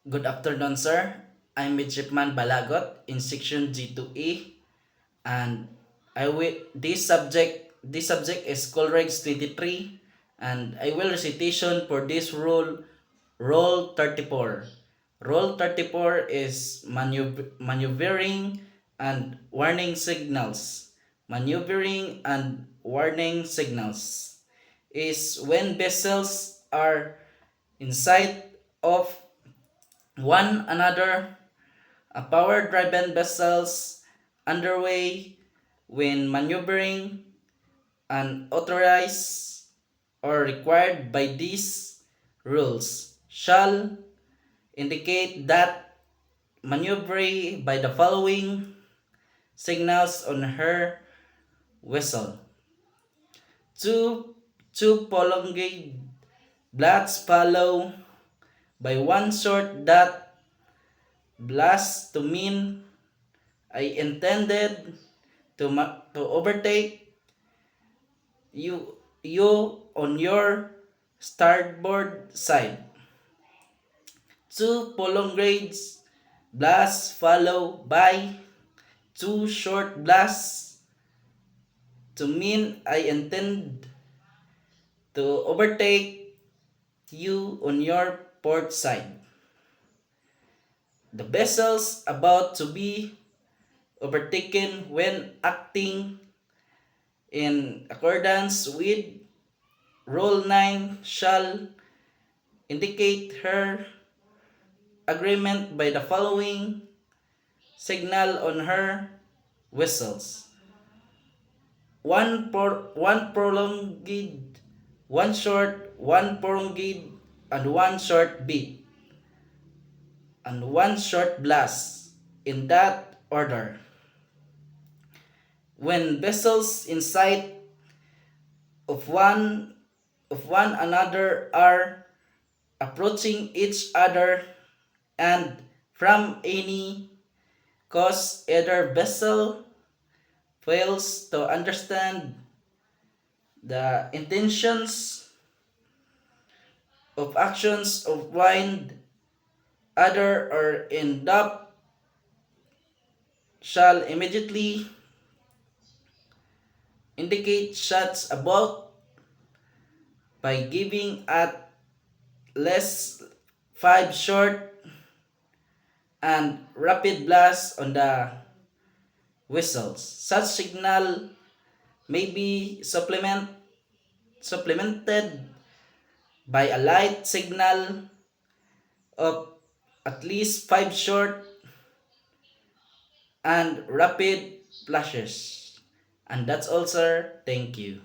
Good afternoon, sir. I'm Midshipman Balagot in section G2E, and this subject is Colregs 23, and I will recitation for this rule 34. Rule 34 is maneuvering and warning signals. Maneuvering and warning signals is when vessels are in sight of one another, power-driven vessels underway when maneuvering unauthorized or required by these rules shall indicate that maneuvering by the following signals on her vessel. Two prolonged blasts follow by one short dot blast to mean I intended to overtake you on your starboard side. Two prolonged blasts follow by two short blasts to mean I intend to overtake you on your port side. The vessels about to be overtaken when acting in accordance with Rule 9 shall indicate her agreement by the following signal on her whistles. One prolonged, one short, one prolonged, and one short beat, and one short blast, in that order. When vessels in sight of one another are approaching each other, and from any cause either vessel fails to understand the intentions of actions of one other or in doubt, shall immediately indicate shots about by giving at least 5 short and rapid blasts on the whistles. Such signal may be supplemented by a light signal of at least 5 short and rapid flashes. And that's all, sir. Thank you.